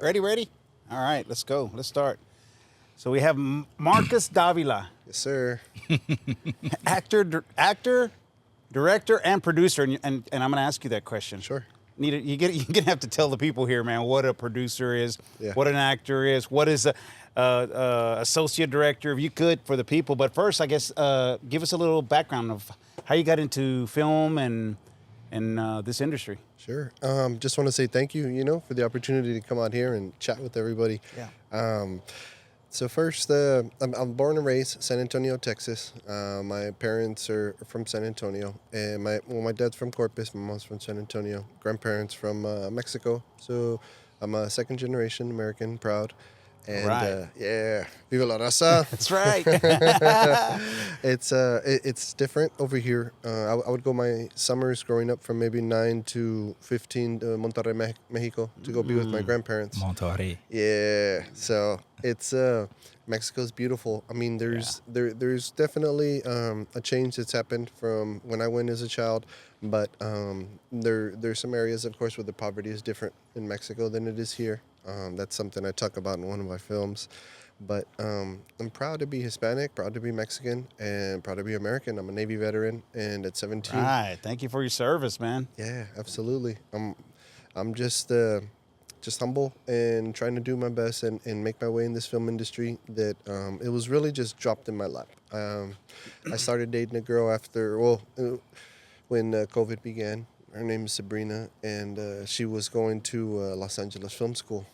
Ready? All right, let's go. Let's start. So we have Marcus Davila, Yes, sir. actor, director, and producer. And I'm going to ask you that question. Sure. You're gonna have to tell the people here, man, what a producer is, what an actor is, what is a associate director, if you could, for the people. But first, I guess, give us a little background of how you got into film and this industry. Sure. Just want to say thank you, for the opportunity to come out here and chat with everybody. Yeah. So first, I'm born and raised San Antonio, Texas. My parents are from San Antonio, and my dad's from Corpus, my mom's from San Antonio. Grandparents from Mexico. So I'm a second generation American, proud. And right. Viva la raza. That's right. It's different over here. I would go my summers growing up from maybe 9 to 15 to Monterrey, Mexico to go be with my grandparents. Monterrey. Yeah. So it's Mexico's beautiful. I mean, there's definitely a change that's happened from when I went as a child, but there's some areas, of course, where the poverty is different in Mexico than it is here. That's something I talk about in one of my films. But I'm proud to be Hispanic, proud to be Mexican, and proud to be American. I'm a Navy veteran, and at 17. Right. Thank you for your service, man. Yeah, absolutely. I'm just humble and trying to do my best and make my way in this film industry that it was really just dropped in my lap. I started dating a girl when COVID began. Her name is Sabrina, and she was going to Los Angeles Film School.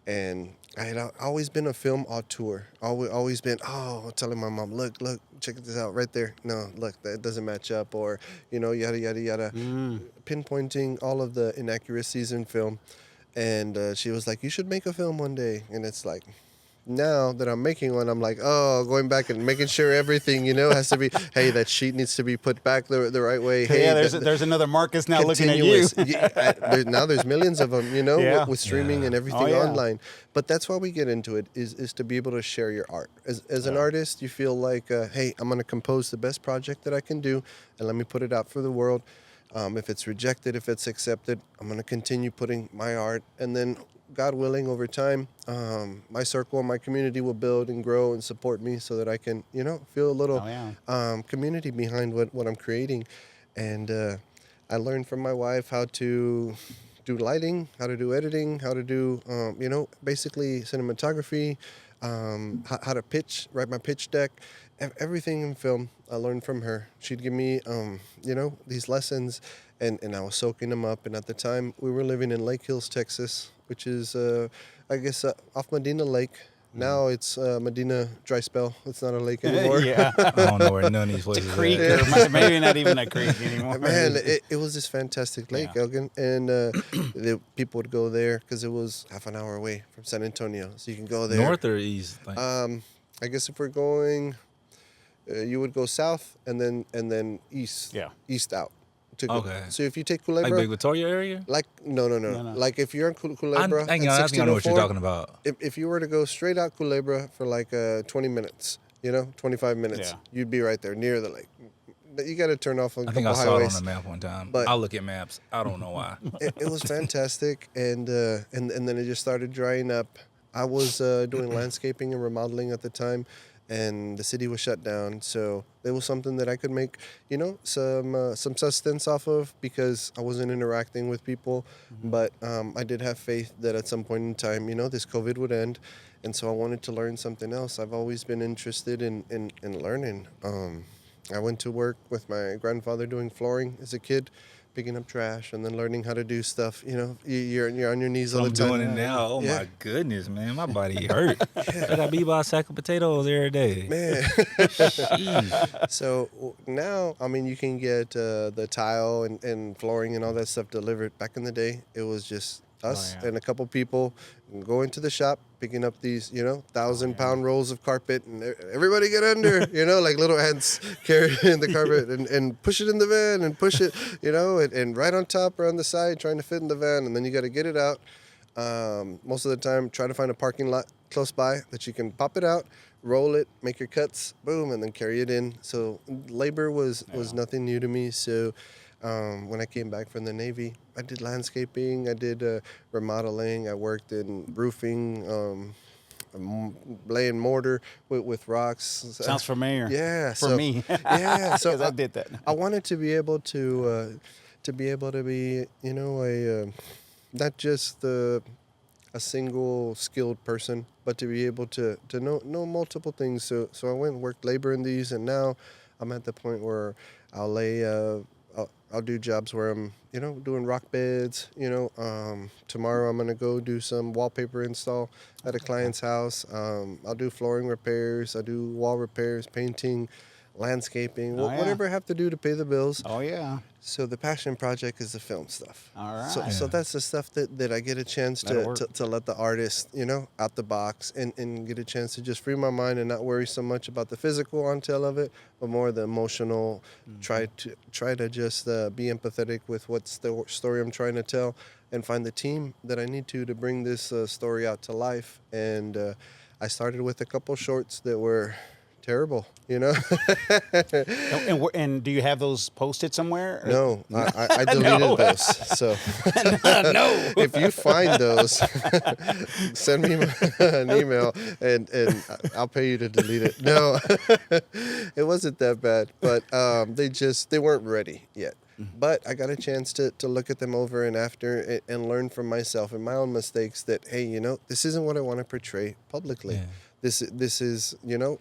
And I had always been a film auteur. Always been, telling my mom, look, check this out right there. No, look, that doesn't match up, or, yada, yada, yada. Pinpointing all of the inaccuracies in film. And she was like, you should make a film one day. And it's like, now that I'm making one, I'm like, going back and making sure everything, has to be, hey, that sheet needs to be put back the right way. Hey, yeah, there's another Marcus now looking at you. Now there's millions of them, with streaming and everything online. But that's why we get into it, is to be able to share your art. As an artist, you feel like, hey, I'm going to compose the best project that I can do, and let me put it out for the world. If it's rejected, if it's accepted, I'm going to continue putting my art, and then God willing, over time, my circle and my community will build and grow and support me so that I can, feel a little community behind what I'm creating. And I learned from my wife how to do lighting, how to do editing, how to do, basically cinematography, how to pitch, write my pitch deck. Everything in film, I learned from her. She'd give me, these lessons, and I was soaking them up. And at the time, we were living in Lake Hills, Texas, which is, off Medina Lake. Now it's Medina Dry Spell. It's not a lake anymore. Yeah. I don't know where none of these places It's a creek, are. or maybe not even a creek anymore. Man, it was this fantastic lake, Elgen. And the people would go there because it was half an hour away from San Antonio. So you can go there. North or east? I guess if we're going, you would go south and then east. Yeah. East out. Okay. So if you take Culebra, Like Big Victoria area? No. Like if you're in Culebra, I think I know what you're talking about. If you were to go straight out Culebra for like 20 minutes, 25 minutes, you'd be right there near the lake. You got to turn off a couple I think I saw highways. it on the map one time. But I'll look at maps. I don't know why. It was fantastic, and then it just started drying up. I was doing landscaping and remodeling at the time, and the city was shut down. So it was something that I could make, some sustenance off of, because I wasn't interacting with people. Mm-hmm. But I did have faith that at some point in time, this COVID would end. And so I wanted to learn something else. I've always been interested in learning. I went to work with my grandfather doing flooring as a kid, picking up trash, and then learning how to do stuff. You're on your knees all the time. I'm doing it now. Oh, my goodness, man. My body hurt. I got beat by a sack of potatoes every day. Man. Jeez. So now, you can get the tile and flooring and all that stuff delivered. Back in the day, it was just us and a couple people going to the shop, picking up these, 1,000-pound rolls of carpet, and everybody get under, like little ants carrying the carpet and push it in the van and push it, and right on top or on the side, trying to fit in the van. And then you got to get it out. Most of the time, try to find a parking lot close by that you can pop it out, roll it, make your cuts, boom, and then carry it in. So labor was nothing new to me. So When I came back from the Navy, I did landscaping, I did remodeling, I worked in roofing, laying mortar with rocks. Sounds familiar. Yeah, For me. Yeah, so 'Cause I did that. I wanted to be able to be, you know, not just a single skilled person, but to be able to know multiple things. So I went and worked labor in these, and now I'm at the point where I'll lay I'll do jobs where I'm, you know, doing rock beds. You know, tomorrow I'm gonna go do some wallpaper install at a client's house. I'll do flooring repairs. I do wall repairs, painting, landscaping, Oh, yeah. whatever I have to do to pay the bills. Oh, yeah. So the passion project is the film stuff. All right. So that's the stuff that I get a chance to let the artist, you know, out the box and get a chance to just free my mind and not worry so much about the physical on tail of it, but more the emotional. Try to just be empathetic with what's the story I'm trying to tell, and find the team that I need to bring this story out to life. And I started with a couple shorts that were terrible, you know. and do you have those posted somewhere? No, I deleted those. So No. if you find those, send me an email and I'll pay you to delete it. No, it wasn't that bad, but they weren't ready yet. But I got a chance to look at them over and after and learn from myself and my own mistakes that, hey, you know, this isn't what I want to portray publicly. Yeah. This is, you know,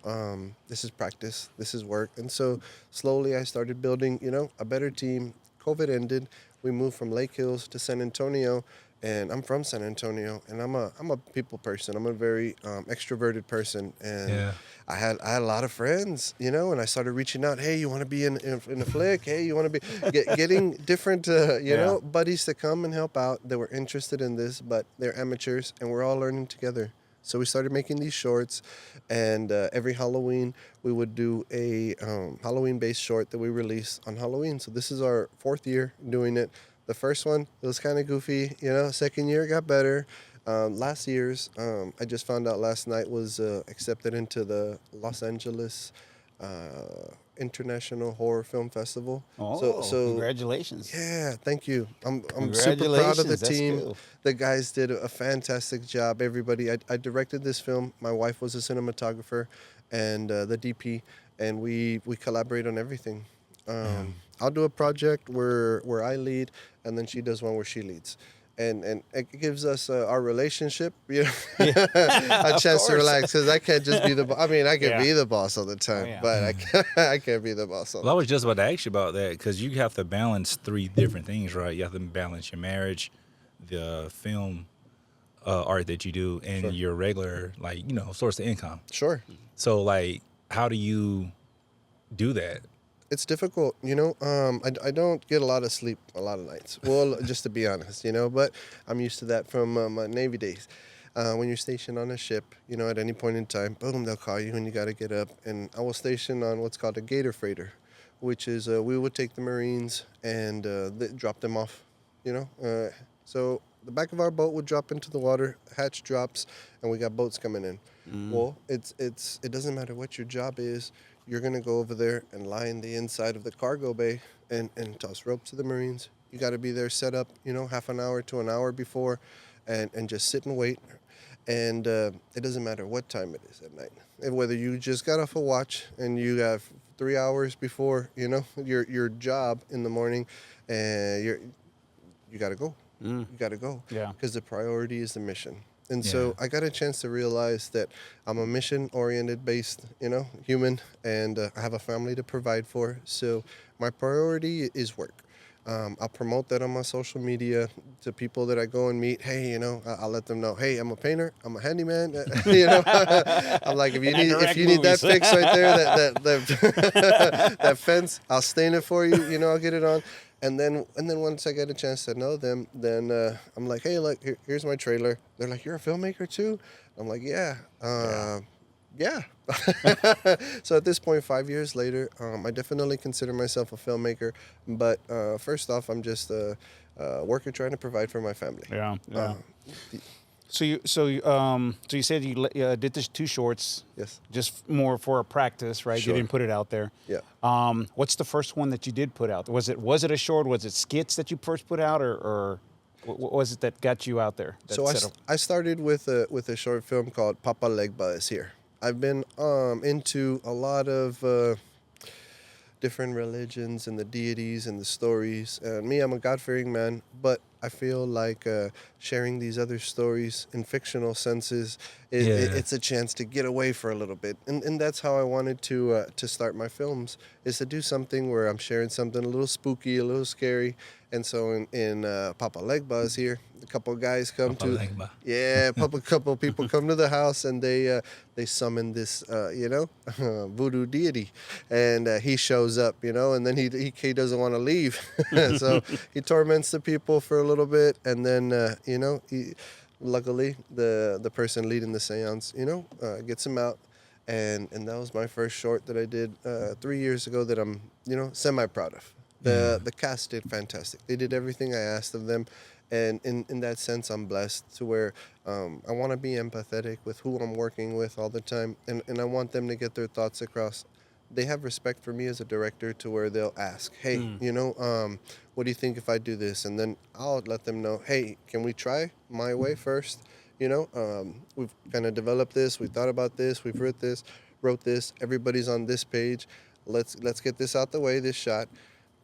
this is practice, this is work. And so slowly I started building, you know, a better team. COVID ended. We moved from Lake Hills to San Antonio, and I'm from San Antonio, and I'm a people person. I'm a very extroverted person, and I had a lot of friends, you know, and I started reaching out. Hey, you want to be in a flick? Hey, you want to be getting different, you know, buddies to come and help out that were interested in this, but they're amateurs, and we're all learning together. So we started making these shorts, and every Halloween we would do a Halloween-based short that we release on Halloween. So this is our 4th year doing it. The first one, it was kind of goofy, you know. Second year, it got better. Last year's, I just found out last night, was accepted into the Los Angeles International Horror Film Festival. Oh, so congratulations. Yeah, thank you. I'm super proud of the team. Cool. The guys did a fantastic job. Everybody, I directed this film. My wife was a cinematographer and the DP, and we collaborate on everything. I'll do a project where I lead, and then she does one where she leads. And it gives us our relationship, you know, a chance to relax, because I can't just be the boss. I mean, I can be the boss all the time, but I can't be the boss all the time. I was just about to ask you about that, because you have to balance 3 different things, right? You have to balance your marriage, the film art that you do, and your regular, like, you know, source of income. Sure. So, like, how do you do that? It's difficult, you know. I don't get a lot of sleep a lot of nights. Well, just to be honest, you know, but I'm used to that from my Navy days. When you're stationed on a ship, you know, at any point in time, boom, they'll call you and you got to get up. And I was stationed on what's called a Gator freighter, which is we would take the Marines and drop them off, you know. So the back of our boat would drop into the water, hatch drops, and we got boats coming in. Well, it doesn't matter what your job is. You're going to go over there and lie in the inside of the cargo bay and toss rope to the Marines. You got to be there set up, you know, half an hour to an hour before and just sit and wait. And it doesn't matter what time it is at night. And whether you just got off a watch and you have 3 hours before, you know, your job in the morning, and you got to go. You got to go. Yeah. Because the priority is the mission. And so I got a chance to realize that I'm a mission-oriented based, you know, human, and I have a family to provide for. So my priority is work. I'll promote that on my social media to people that I go and meet. Hey, you know, I'll let them know, hey, I'm a painter, I'm a handyman. You know, I'm like, if you need that fix right there, that fence, I'll stain it for you. You know, I'll get it on. And then once I get a chance to know them, then I'm like, hey, look, here's my trailer. They're like, you're a filmmaker too? I'm like, yeah. So at this point, 5 years later, I definitely consider myself a filmmaker. But first off, I'm just a worker trying to provide for my family. So you said you did this 2 shorts. Yes. Just more for a practice, right? Sure. You didn't put it out there. Yeah. What's the first one that you did put out? Was it a short? Was it skits that you first put out, or what was it that got you out there? So I started with a short film called Papa Legba is Here. I've been into a lot of different religions and the deities and the stories. Me, I'm a God-fearing man, but I feel like sharing these other stories in fictional senses, it's a chance to get away for a little bit. And that's how I wanted to start my films, is to do something where I'm sharing something a little spooky, a little scary. And so in Papa Legba is Here, a couple of guys come couple of people come to the house, and they summon this voodoo deity, and he shows up, and then he doesn't want to leave, so he torments the people for a little bit, and then luckily the person leading the seance gets him out, and that was my first short that I did 3 years ago that I'm semi proud of. The cast did fantastic. They did everything I asked of them. And in that sense, I'm blessed to where I want to be empathetic with who I'm working with all the time. And I want them to get their thoughts across. They have respect for me as a director to where they'll ask, hey, what do you think if I do this? And then I'll let them know, hey, can we try my way first? We've kind of developed this. We thought about this. We've wrote this. Everybody's on this page. Let's get this out the way, this shot.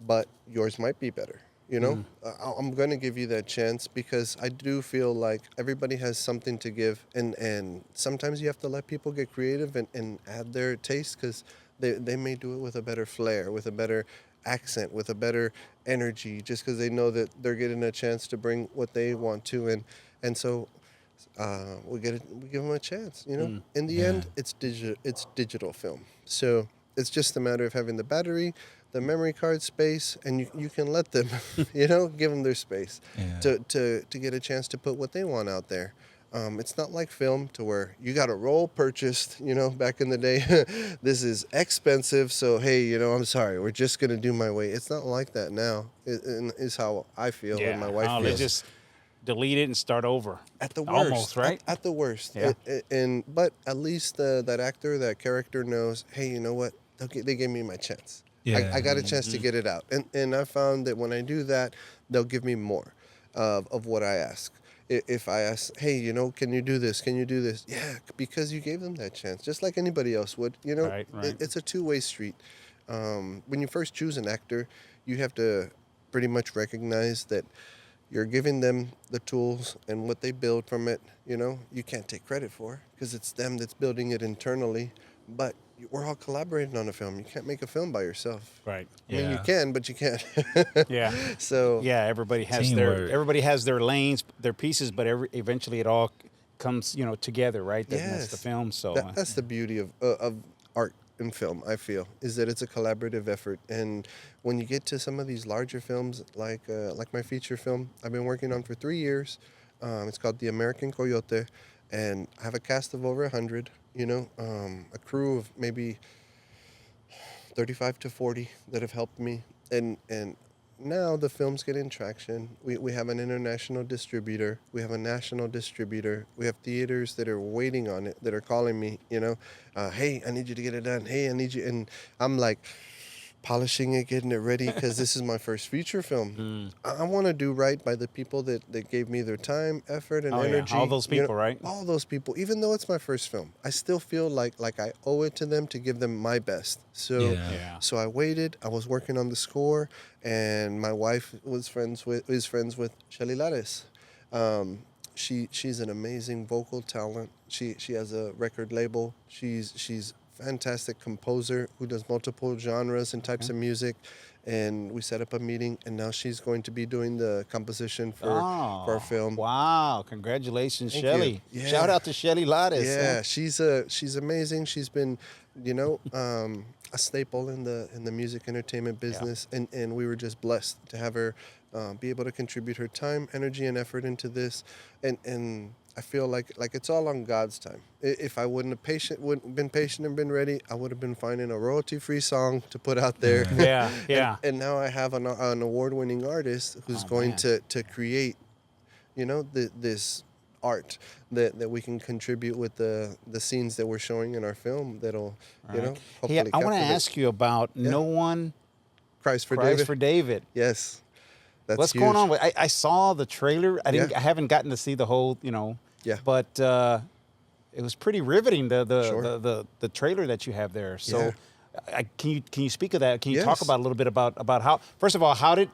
But yours might be better. I'm going to give you that chance because I do feel like everybody has something to give. And sometimes you have to let people get creative and add their taste, because they may do it with a better flair, with a better accent, with a better energy, just because they know that they're getting a chance to bring what they want to. And so we give them a chance. In the end, it's digital film. So it's just a matter of having the battery, the memory card space, and you can let them, give them their space to get a chance to put what they want out there. It's not like film to where you got a roll purchased, back in the day. This is expensive, so hey, I'm sorry, we're just going to do my way. It's not like that now, is how I feel and my wife feels. They just delete it and start over. At the worst. Almost, right? At the worst. Yeah. But at least that actor, that character knows, hey, you know what? They gave me my chance. Yeah. I got a chance to get it out. And I found that when I do that, they'll give me more of what I ask. If I ask, hey, can you do this? Can you do this? Yeah, because you gave them that chance, just like anybody else would. Right. It's a two-way street. When you first choose an actor, you have to pretty much recognize that you're giving them the tools and what they build from it. You can't take credit for, because it's them that's building it internally. But we're all collaborating on a film. You can't make a film by yourself. Right. I mean, you can, but you can't. Yeah. So everybody has their lanes, their pieces, but eventually it all comes, together, right? That's the film. So that's the beauty of art and film, I feel, is that it's a collaborative effort. And when you get to some of these larger films, like my feature film I've been working on for 3 years, it's called The American Coyote, and I have a cast of over 100. A crew of maybe 35 to 40 that have helped me. And now the film's getting traction. We have an international distributor. We have a national distributor. We have theaters that are waiting on it, that are calling me, hey, I need you to get it done. Hey, I need you. And I'm like polishing it, getting it ready, because this is my first feature film. I want to do right by the people that gave me their time, effort, and energy. Yeah. All those people, right? All those people. Even though it's my first film, I still feel like I owe it to them to give them my best. So so I waited. I was working on the score, and my wife is friends with Shelly Lares. She's an amazing vocal talent. She has a record label. She's fantastic composer who does multiple genres and types of music, and we set up a meeting, and now she's going to be doing the composition for our film. Wow, congratulations, Thank Shelly. Yeah. Shout out to Shelly Lares. Yeah, she's amazing. She's been a staple in the music entertainment business, and we were just blessed to have her be able to contribute her time, energy, and effort into this, and I feel like it's all on God's time. If I wouldn't have been patient and been ready, I would have been finding a royalty-free song to put out there. Yeah. And now I have an award-winning artist who's going to create, this art that we can contribute with the scenes that we're showing in our film that'll, Right. you know, Hey, hopefully I want to captivate. ask you about No One Cries for Cries David. for David. Yes. That's What's huge. going on with? I saw the trailer. I Yeah. haven't gotten to see the whole. Yeah. But it was pretty riveting. Sure. The trailer that you have there. So, Yeah. can you speak of that? Can you talk Yes. about a little bit about how? First of all, how did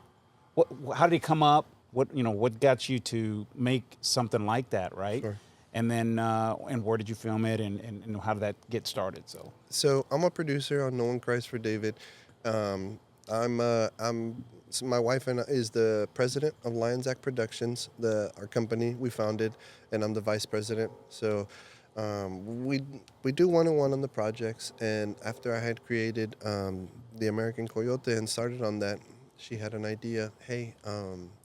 it come up? What got you to make something like that, right? Sure. And then and where did you film it, and how did that get started? So I'm a producer on No One Cries for David. So my wife and I is the president of Lionsact Productions, our company we founded, and I'm the vice president. So we do one-on-one on the projects. And after I had created the American Coyote and started on that, she had an idea. Hey,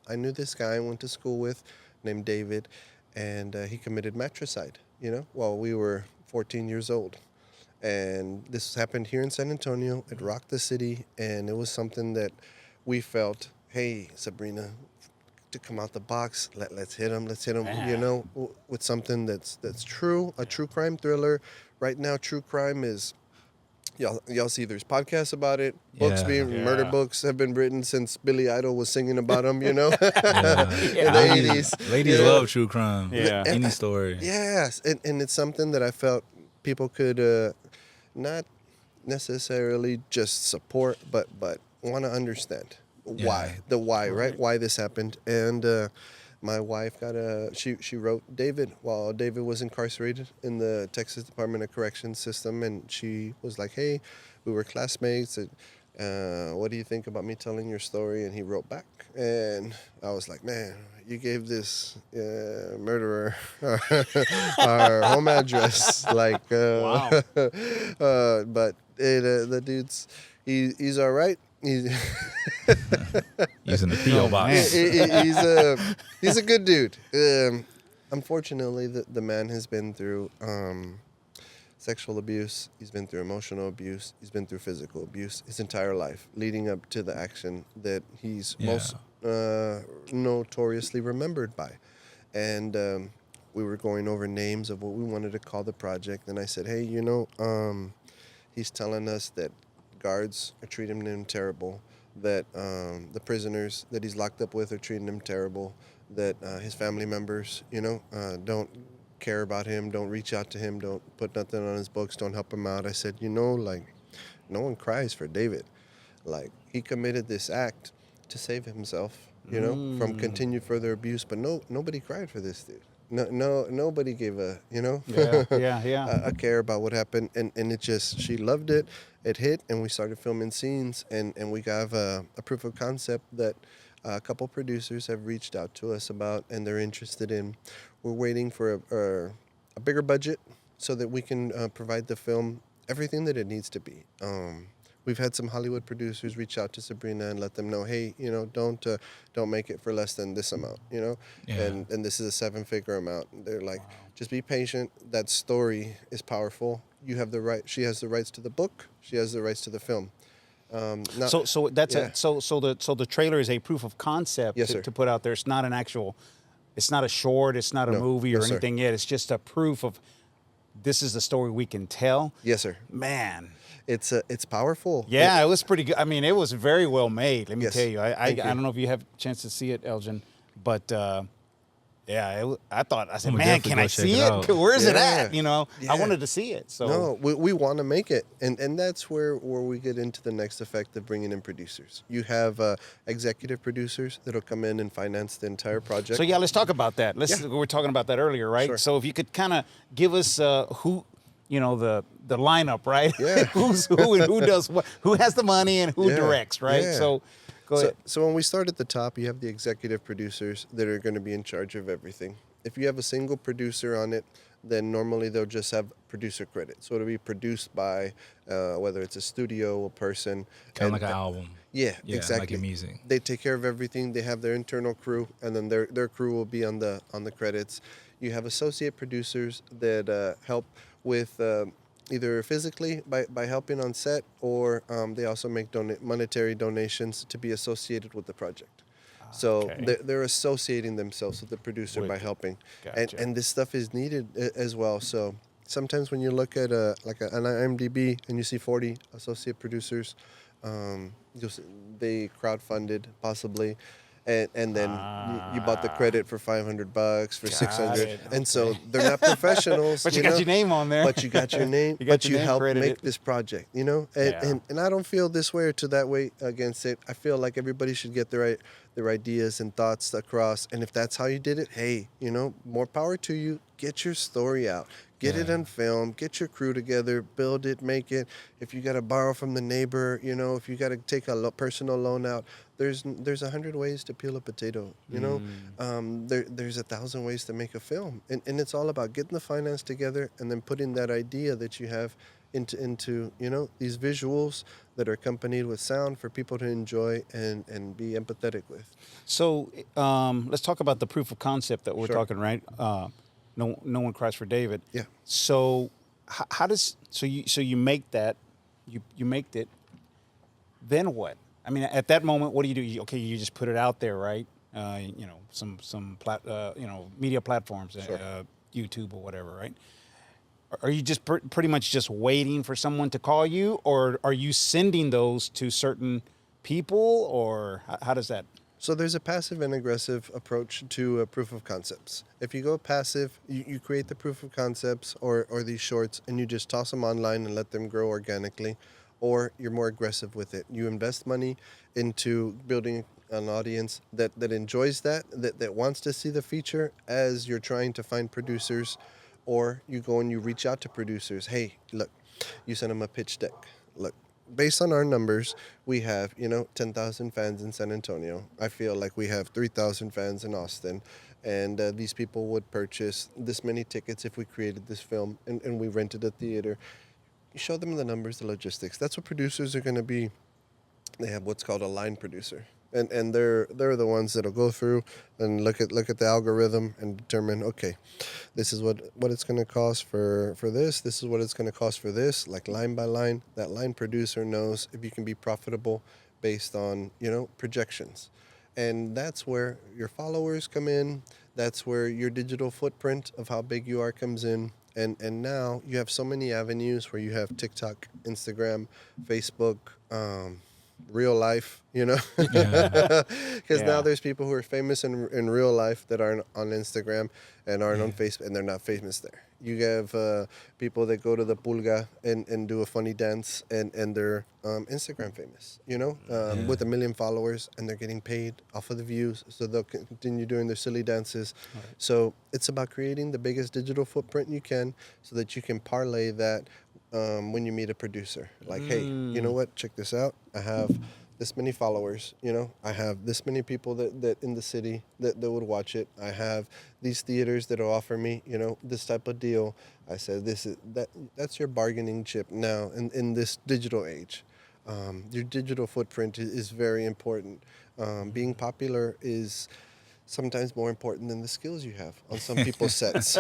I knew this guy I went to school with named David, and he committed matricide, while we were 14 years old. And this happened here in San Antonio. It rocked the city, and it was something that we felt, hey, Sabrina, to come out the box, let's hit him, with something that's true, a true crime thriller. Right now, true crime is, y'all see there's podcasts about it, books murder books have been written since Billy Idol was singing about them, in the 80s. Ladies love true crime. Yeah. Any story. Yes, and it's something that I felt people could not necessarily just support, but want to understand why, right? Why this happened. And my wife she wrote David while David was incarcerated in the Texas Department of Corrections system, and she was like, hey, we were classmates, and what do you think about me telling your story? And he wrote back, and I was like, man, you gave this murderer our home address, Wow. but the dude's he's all right. He's Using the P.O. box. he's a good dude. Unfortunately, the man has been through sexual abuse. He's been through emotional abuse. He's been through physical abuse his entire life, leading up to the action that he's most notoriously remembered by. And we were going over names of what we wanted to call the project, and I said, hey, he's telling us that guards are treating him terrible, that the prisoners that he's locked up with are treating him terrible, that his family members, don't care about him, don't reach out to him, don't put nothing on his books, don't help him out. I said, no one cries for David. He committed this act to save himself, from continued further abuse, but nobody cried for this dude. Nobody gave a a care about what happened, and it just, she loved it. It hit, and we started filming scenes, and we got a proof of concept that a couple producers have reached out to us about, and they're interested in. We're waiting for a bigger budget so that we can provide the film everything that it needs to be. We've had some Hollywood producers reach out to Sabrina and let them know, hey, don't make it for less than this amount, and this is a 7-figure amount. They're like, just be patient. That story is powerful. You have the right. She has the rights to the book. She has the rights to the film. So that's so the trailer is a proof of concept to put out there. It's not an actual. It's not a short. It's not a movie or anything yet. It's just a proof of this is the story we can tell. Yes, sir. Man. It's powerful. Yeah, it was pretty good. I mean, it was very well made. Let me tell you. I Thank you. don't know if you have a chance to see it, Elgen, but I said, I'm man, can I see it? Where is it at? I wanted to see it. So no, we want to make it, and that's where we get into the next effect of bringing in producers. You have executive producers that'll come in and finance the entire project. So let's talk about that. We were talking about that earlier, right? Sure. So if you could kind of give us who. The lineup, right? Yeah. Who's who and who does what? Who has the money and who directs, right? Yeah. So, go ahead. So when we start at the top, you have the executive producers that are going to be in charge of everything. If you have a single producer on it, then normally they'll just have producer credit. So it'll be produced by whether it's a studio, a person. Kind of like an album. Yeah, exactly. Like your music. They take care of everything. They have their internal crew, and then their crew will be on the credits. You have associate producers that help with either physically by helping on set, or they also make monetary donations to be associated with the project. So Okay. they're associating themselves with the producer by Wicked. helping. Gotcha. And this stuff is needed as well. So sometimes when you look at an IMDb and you see 40 associate producers, they crowdfunded possibly, and then you bought the credit for $500 for Got 600, it. and so Okay. they're not professionals. But you got your name on there. But you got your name. You got but your you name helped credited. make this project. And, Yeah. and I don't feel this way or to that way against it. I feel like everybody should get their ideas and thoughts across. And if that's how you did it, hey, more power to you. Get your story out. Get it on film. Get your crew together. Build it. Make it. If you got to borrow from the neighbor, if you got to take a personal loan out, there's 100 ways to peel a potato. There's 1,000 ways to make a film, and it's all about getting the finance together and then putting that idea that you have into these visuals that are accompanied with sound for people to enjoy and be empathetic with. So let's talk about the proof of concept that we're Sure. talking, right? No one cries for David. Yeah. So how does you make that, you make it, then what? I mean, at that moment, what do? You just put it out there, right? Some media platforms, Sure. YouTube or whatever, right? Are you just pretty much just waiting for someone to call you, or are you sending those to certain people, or how does that? So there's a passive and aggressive approach to proof of concepts. If you go passive, you create the proof of concepts or these shorts and you just toss them online and let them grow organically, or you're more aggressive with it. You invest money into building an audience that enjoys that wants to see the feature as you're trying to find producers, or you go and you reach out to producers. Hey, look, you send them a pitch deck. Look, based on our numbers, we have, 10,000 fans in San Antonio. I feel like we have 3,000 fans in Austin. And these people would purchase this many tickets if we created this film and we rented a theater. You show them the numbers, the logistics. That's what producers are going to be. They have what's called a line producer. And they're the ones that'll go through and look at the algorithm and determine, okay, this is what it's going to cost for this. This is what it's going to cost for this, like line by line. That line producer knows if you can be profitable based on, projections. And that's where your followers come in. That's where your digital footprint of how big you are comes in. And now you have so many avenues where you have TikTok, Instagram, Facebook, real life, because now there's people who are famous in real life that aren't on Instagram and aren't on Facebook, and they're not famous there. You have people that go to the pulga and do a funny dance, and they're Instagram famous, with 1 million followers, and they're getting paid off of the views, so they'll continue doing their silly dances. Right. So it's about creating the biggest digital footprint you can so that you can parlay that when you meet a producer. Like, hey, you know what? Check this out. I have this many followers, I have this many people that in the city that would watch it. I have these theaters that'll offer me, this type of deal. I said, that's your bargaining chip now in this digital age. Your digital footprint is very important. Being popular is sometimes more important than the skills you have on some people's sets.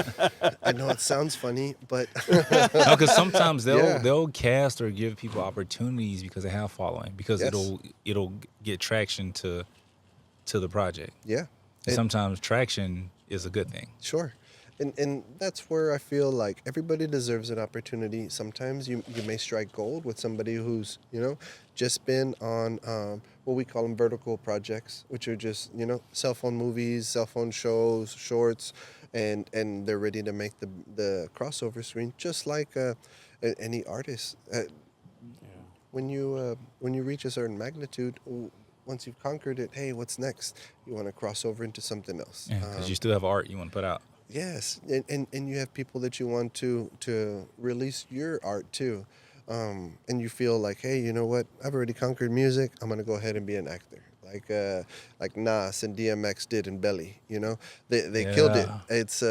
I know it sounds funny, but no, because sometimes they'll cast or give people opportunities because they have following, because it'll get traction to the project. Yeah, and sometimes traction is a good thing. Sure. And that's where I feel like everybody deserves an opportunity. Sometimes you may strike gold with somebody who's, just been on what we call them vertical projects, which are just, cell phone movies, cell phone shows, shorts, and they're ready to make the crossover screen, just like any artist. When you reach a certain magnitude, once you've conquered it, hey, what's next? You want to cross over into something else. Because you still have art you want to put out. Yes, and you have people that you want to release your art to, and you feel like, hey, you know what? I've already conquered music. I'm gonna go ahead and be an actor, like Nas and DMX did in Belly. They killed it. It's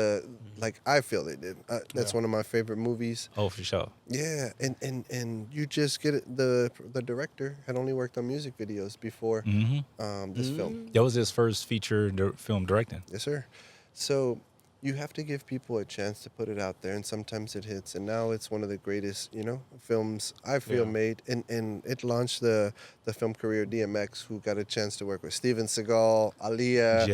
like I feel they did. That's one of my favorite movies. Oh, for sure. Yeah, and you just get it. The director had only worked on music videos before this film. That was his first feature film directing. Yes, sir. So you have to give people a chance to put it out there, and sometimes it hits. And now it's one of the greatest, films I feel made. And it launched the film career of DMX, who got a chance to work with Steven Seagal, Aaliyah,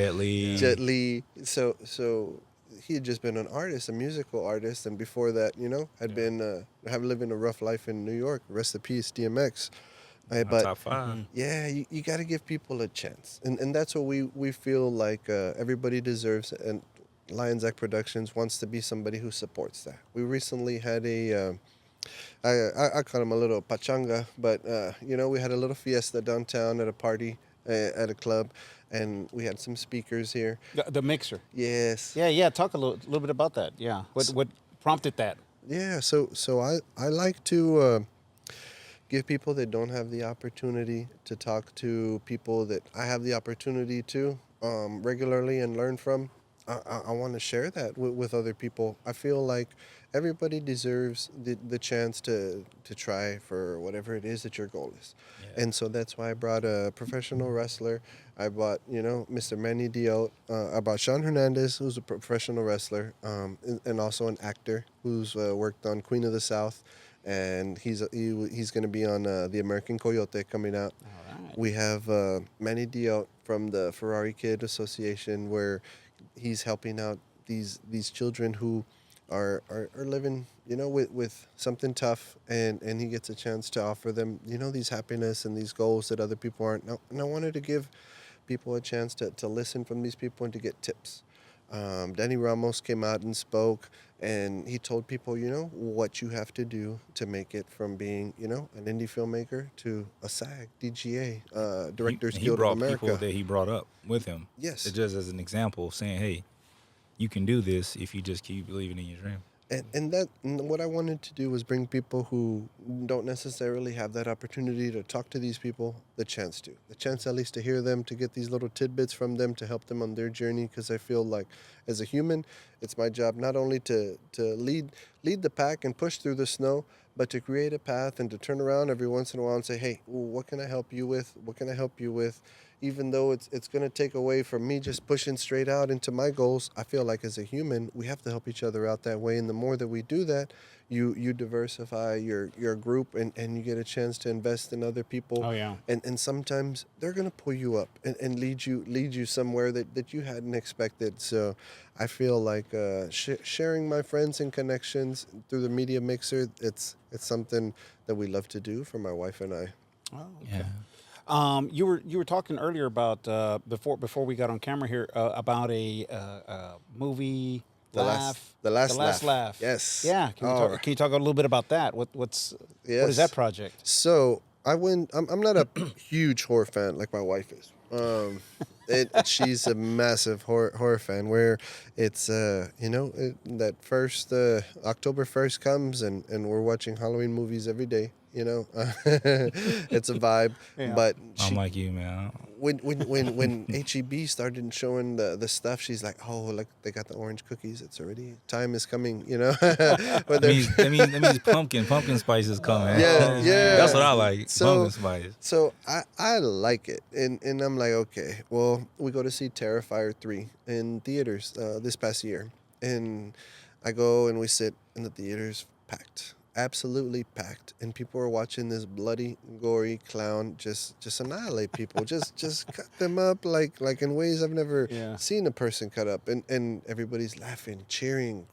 Jet Li. So he had just been an artist, a musical artist, and before that, had been living a rough life in New York. Rest in peace, DMX. But top 5. yeah, you got to give people a chance, and that's what we feel like everybody deserves. And Lionsact Productions wants to be somebody who supports that. We recently had I call him a little pachanga, but we had a little fiesta downtown at a party at a club, and we had some speakers here. The mixer. Yes. Yeah. Talk a little bit about that. Yeah. What prompted that? Yeah. So I like to give people that don't have the opportunity to talk to people that I have the opportunity to regularly and learn from. I want to share that with other people. I feel like everybody deserves the chance to try for whatever it is that your goal is. Yeah. And so that's why I brought a professional wrestler. I brought, Mr. Manny Diot. I brought Sean Hernandez, who's a professional wrestler, and also an actor who's worked on Queen of the South. And he's going to be on The American Coyote coming out. All right. We have Manny Diot from the Ferrari Kid Association, where he's helping out these children who are living, with something tough, and he gets a chance to offer them, these happiness and these goals that other people aren't. And I wanted to give people a chance to listen from these people and to get tips. Danny Ramos came out and spoke, and he told people, what you have to do to make it from being, an indie filmmaker to a SAG, DGA, Directors Guild of America. He brought people that he brought up with him. Yes. Just as an example, saying, hey, you can do this if you just keep believing in your dream. And what I wanted to do was bring people who don't necessarily have that opportunity to talk to these people the chance at least to hear them, to get these little tidbits from them, to help them on their journey. Because I feel like as a human, it's my job not only to lead the pack and push through the snow, but to create a path and to turn around every once in a while and say, hey, what can I help you with? What can I help you with? Even though it's going to take away from me just pushing straight out into my goals, I feel like as a human, we have to help each other out that way. And the more that we do that, you diversify your group, and you get a chance to invest in other people. Oh, yeah. And sometimes they're going to pull you up and lead you somewhere that you hadn't expected. So I feel like sharing my friends and connections through the media mixer, it's something that we love to do for my wife and I. Oh, okay. Yeah. You were talking earlier about before we got on camera here about a movie. The last laugh. Yes. Yeah. Can you talk a little bit about that? What is that project? So I'm not a huge horror fan like my wife is. She's a massive horror fan. Where it's that first October 1st comes and we're watching Halloween movies every day. It's a vibe. Yeah. But I'm like you, man. When HEB started showing the stuff, she's like, oh, look, they got the orange cookies. It's already time is coming, But that means pumpkin spice is coming. Yeah. That's what I like. Pumpkin spice. So I like it, and I'm like, okay, well, we go to see Terrifier 3 in theaters this past year, and I go and we sit in the theaters packed. Absolutely packed, and people are watching this bloody, gory clown just annihilate people, just cut them up like in ways I've never seen a person cut up, and everybody's laughing, cheering,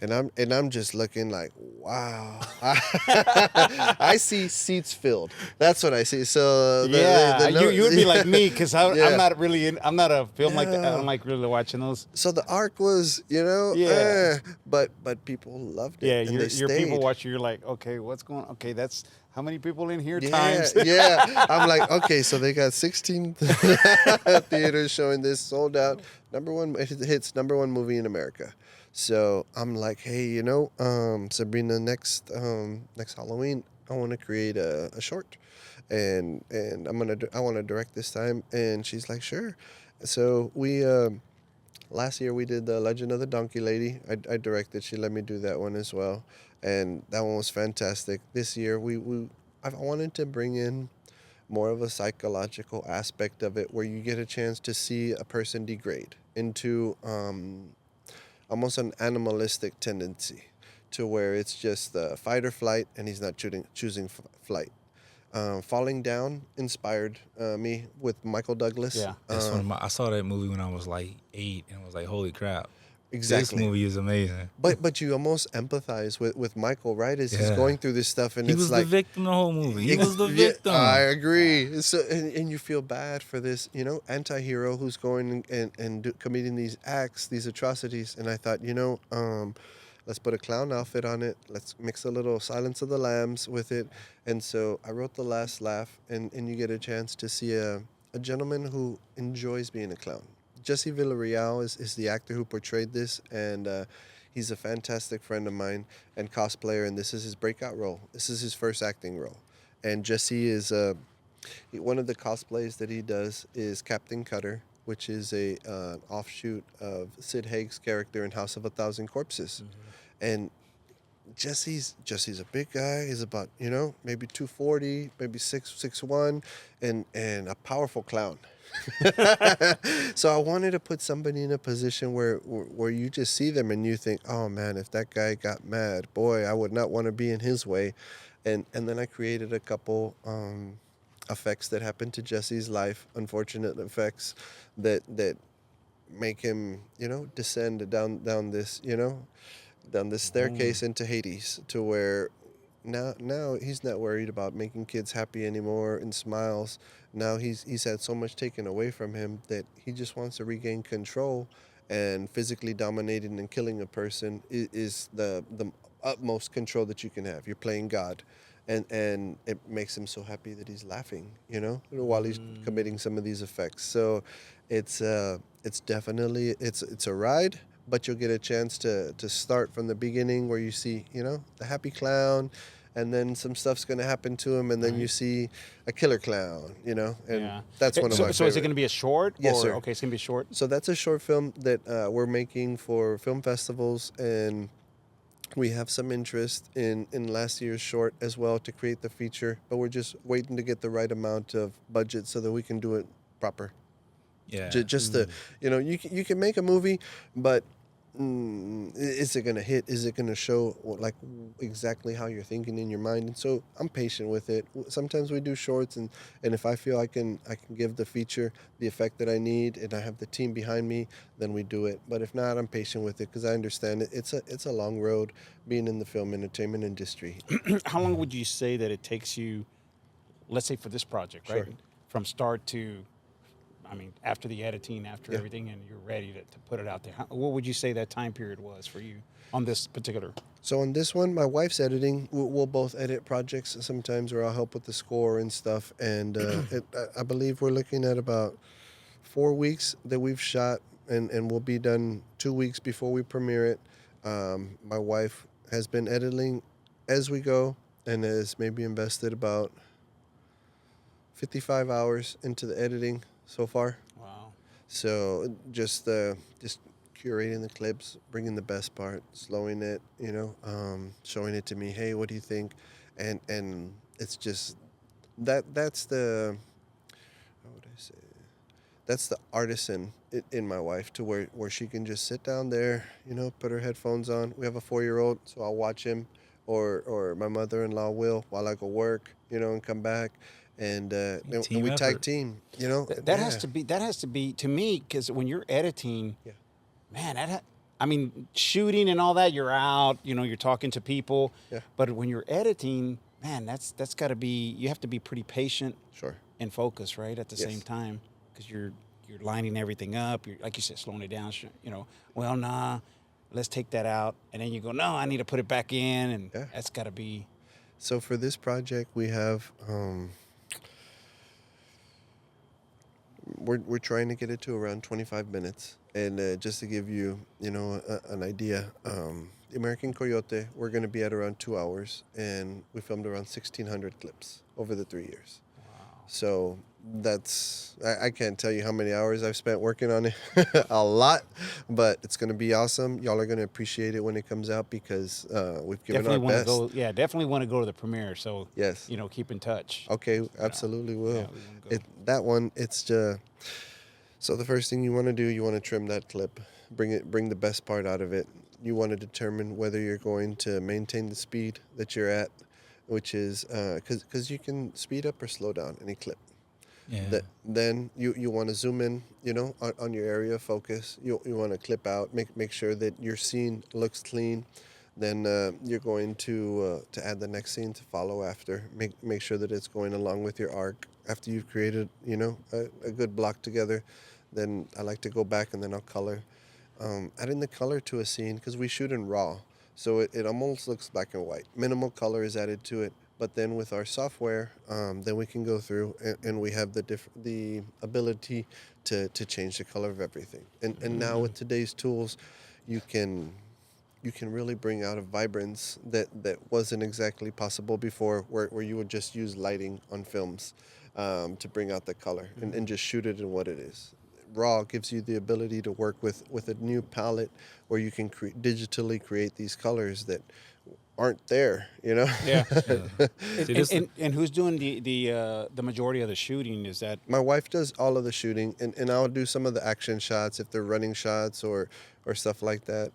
and I'm just looking like, wow. I see seats filled. That's what I see. So you would be like me, because I'm not a film like that. I don't like really watching those. So the arc was, but people loved it. Yeah, and your people watching. You're like, okay, what's going on? Okay, that's how many people in here times. Yeah. I'm like, okay, so they got 16 theaters showing this, sold out. It hits number one movie in America. So I'm like, hey, Sabrina, next Halloween, I want to create a short, and I want to direct this time. And she's like, sure. So we last year we did the Legend of the Donkey Lady. I directed. She let me do that one as well, and that one was fantastic. This year I wanted to bring in more of a psychological aspect of it, where you get a chance to see a person degrade into almost an animalistic tendency to where it's just fight or flight, and he's not choosing flight. Falling Down inspired me with Michael Douglas. Yeah. That's one of I saw that movie when I was like 8 and was like, holy crap. Exactly. This movie is amazing. But you almost empathize with Michael, right? As he's going through this stuff, and he it's was like the victim the whole movie. He was the victim. I agree. So and you feel bad for this, anti-hero who's going and committing these acts, these atrocities. And I thought, let's put a clown outfit on it. Let's mix a little Silence of the Lambs with it. And so I wrote The Last Laugh, and you get a chance to see a gentleman who enjoys being a clown. Jesse Villarreal is the actor who portrayed this, and he's a fantastic friend of mine and cosplayer, and this is his breakout role. This is his first acting role. And Jesse is one of the cosplays that he does is Captain Cutter, which is a offshoot of Sid Haig's character in House of a Thousand Corpses. Mm-hmm. And Jesse's a big guy. He's about, maybe 240, maybe 6'1", and a powerful clown. So I wanted to put somebody in a position where you just see them and you think, oh man, if that guy got mad, boy, I would not want to be in his way. And then I created a couple effects that happened to Jesse's life, unfortunate effects that make him, descend down this, down this staircase into Hades, to where now he's not worried about making kids happy anymore and smiles. Now he's had so much taken away from him that he just wants to regain control, and physically dominating and killing a person is the utmost control that you can have. You're playing God. And it makes him so happy that he's laughing, while he's committing some of these effects. So it's definitely it's a ride, but you'll get a chance to start from the beginning where you see, the happy clown, and then some stuff's going to happen to him, and then you see a killer clown, and that's one of my favorite. So is it going to be a short? Yes, sir. Okay, it's going to be short. So that's a short film that we're making for film festivals, and we have some interest in last year's short as well to create the feature, but we're just waiting to get the right amount of budget so that we can do it proper. Yeah. Just you can make a movie, but is it going to hit? Is it going to show like exactly how you're thinking in your mind? And so I'm patient with it. Sometimes we do shorts, and if I feel I can give the feature the effect that I need, and I have the team behind me, then we do it. But if not, I'm patient with it because I understand it. It's a long road being in the film entertainment industry. How long would you say that it takes you, let's say for this project, right? Sure. From start to, after the editing, after everything, and you're ready to put it out there. What would you say that time period was for you on this particular? So on this one, my wife's editing. We'll both edit projects sometimes, or I'll help with the score and stuff. And I believe we're looking at about 4 weeks that we've shot, and we'll be done 2 weeks before we premiere it. My wife has been editing as we go, and has maybe invested about 55 hours into the editing so far. Wow. So just curating the clips, bringing the best part, slowing it, showing it to me. Hey, what do you think? And it's just that's the, how would I say? That's the artisan in my wife, to where she can just sit down there, put her headphones on. We have a 4-year-old, so I'll watch him, or my mother-in-law will while I go work, and come back. And we tag team, That has to be to me, because when you're editing, man, shooting and all that, you're out, you're talking to people. Yeah. But when you're editing, man, that's got to be, you have to be pretty patient. Sure. And focused, right, at the same time, because you're lining everything up. You're, like you said, slowing it down. Well, nah, let's take that out, and then you go, no, I need to put it back in, and that's got to be. So for this project, we have. We're trying to get it to around 25 minutes. And just to give you, an idea, the American Coyote, we're going to be at around 2 hours. And we filmed around 1,600 clips over the 3 years. Wow. So that's, I can't tell you how many hours I've spent working on it. A lot. But it's going to be awesome. Y'all are going to appreciate it when it comes out, because we've given our best. Definitely want to go to the premiere. So, yes. Keep in touch. Okay, absolutely will. Yeah, that one, it's just... So the first thing you want to do, you want to trim that clip. bring the best part out of it. You want to determine whether you're going to maintain the speed that you're at, which is because you can speed up or slow down any clip. Yeah. Then you want to zoom in, on your area of focus. You want to clip out, make sure that your scene looks clean. Then you're going to add the next scene to follow after. Make sure that it's going along with your arc. After you've created, a good block together, then I like to go back and then I'll color. Adding the color to a scene, because we shoot in RAW, so it almost looks black and white. Minimal color is added to it. But then with our software, then we can go through and we have the ability to change the color of everything. And now with today's tools, you can really bring out a vibrance that wasn't exactly possible before, where you would just use lighting on films to bring out the color and just shoot it in what it is. RAW gives you the ability to work with a new palette where you can digitally create these colors that aren't there, Yeah. And who's doing the majority of the shooting? Is that my wife does all of the shooting, and I'll do some of the action shots if they're running shots or stuff like that.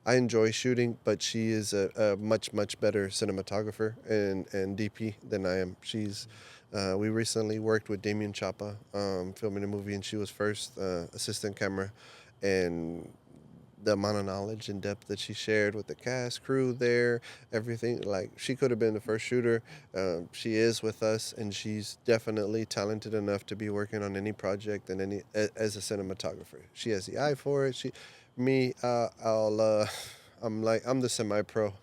I enjoy shooting, but she is a much better cinematographer and DP than I am. We recently worked with Damien Chapa filming a movie, and she was first assistant camera, and the amount of knowledge and depth that she shared with the cast, crew there, everything. Like, she could have been the first shooter. She is with us, and she's definitely talented enough to be working on any project and as a cinematographer. She has the eye for it. I'm the semi-pro.